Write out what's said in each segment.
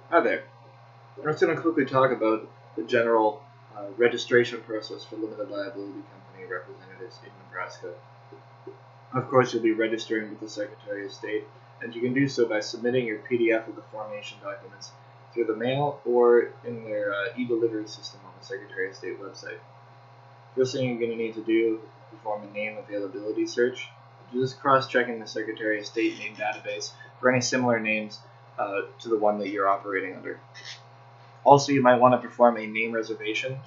Hi there. I'm just going to quickly talk about the general registration process for limited liability company representatives in Nebraska. Of course, you'll be registering with the Secretary of State, and you can do so by submitting your PDF of the formation documents through the mail or in their e-delivery system on the Secretary of State website. First thing you're going to need to do is perform a name availability search. Just cross-checking the Secretary of State name database for any similar names to the one that you're operating under. Also, you might want to perform a name reservation,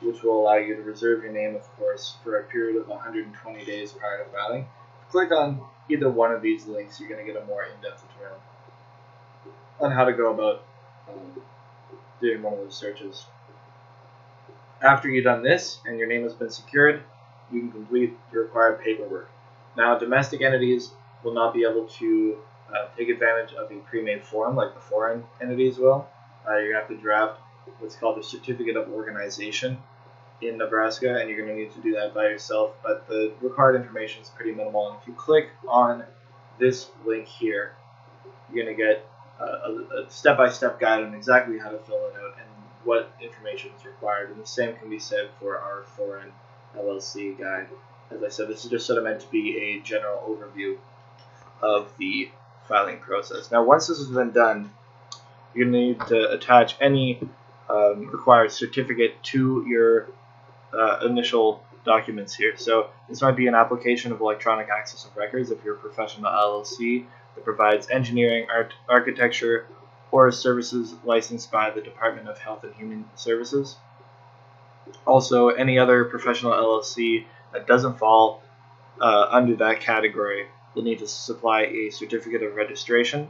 which will allow you to reserve your name, of course, for a period of 120 days prior to filing. Click on either one of these links, you're going to get a more in-depth tutorial on how to go about doing one of those searches. After you've done this and your name has been secured, you can complete the required paperwork. Now, domestic entities will not be able to take advantage of a pre-made form like the foreign entities will. You're going to have to draft what's called a certificate of organization in Nebraska, and you're going to need to do that by yourself, but the required information is pretty minimal. And if you click on this link here, you're going to get a step-by-step guide on exactly how to fill it out and what information is required. And the same can be said for our foreign LLC guide. As I said, this is just sort of meant to be a general overview of the filing process. Now, once this has been done, you're going to need to attach any required certificate to your initial documents here. So this might be an application of electronic access of records if you're a professional LLC that provides engineering, architecture, or services licensed by the Department of Health and Human Services. Also, any other professional LLC that doesn't fall under that category will need to supply a certificate of registration.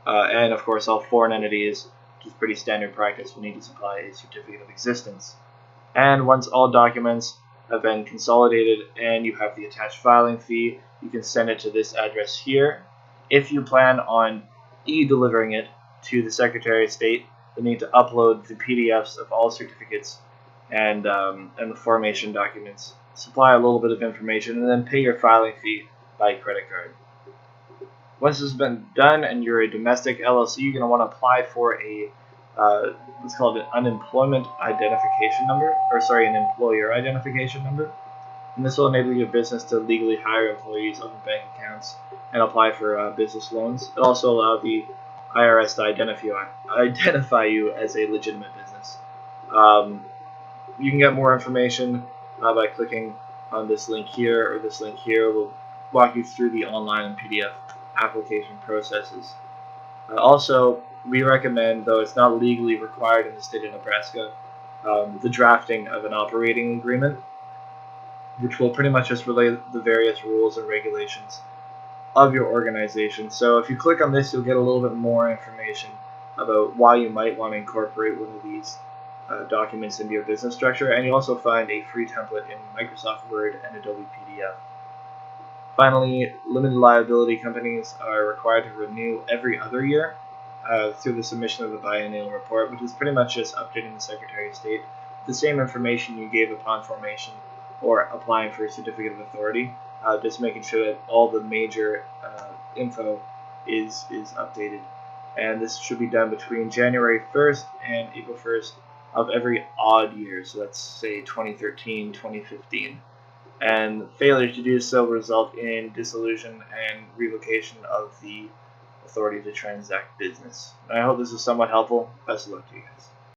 And of course, all foreign entities, which is pretty standard practice, will need to supply a certificate of existence. And once all documents have been consolidated and you have the attached filing fee, you can send it to this address here. If you plan on e-delivering it to the Secretary of State, you'll need to upload the PDFs of all certificates and the formation documents, supply a little bit of information, and then pay your filing fee by credit card. Once this has been done and you're a domestic LLC, you're going to want to apply for a what's called an unemployment identification number, an employer identification number. And this will enable your business to legally hire employees, open bank accounts, and apply for business loans. It also allows the IRS to identify you as a legitimate business. You can get more information by clicking on this link here or this link here. We'll walk you through the online and PDF application processes. Also, we recommend, though it's not legally required in the state of Nebraska, the drafting of an operating agreement, which will pretty much just relay the various rules and regulations of your organization. So if you click on this, you'll get a little bit more information about why you might want to incorporate one of these documents into your business structure, and you'll also find a free template in Microsoft Word and Adobe PDF. Finally, limited liability companies are required to renew every other year through the submission of the biennial report, which is pretty much just updating the Secretary of State with the same information you gave upon formation or applying for a certificate of authority, just making sure that all the major info is updated. And this should be done between January 1st and April 1st of every odd year, so let's say 2013, 2015. And failure to do so will result in dissolution and revocation of the authority to transact business. I hope this is somewhat helpful. Best of luck to you guys.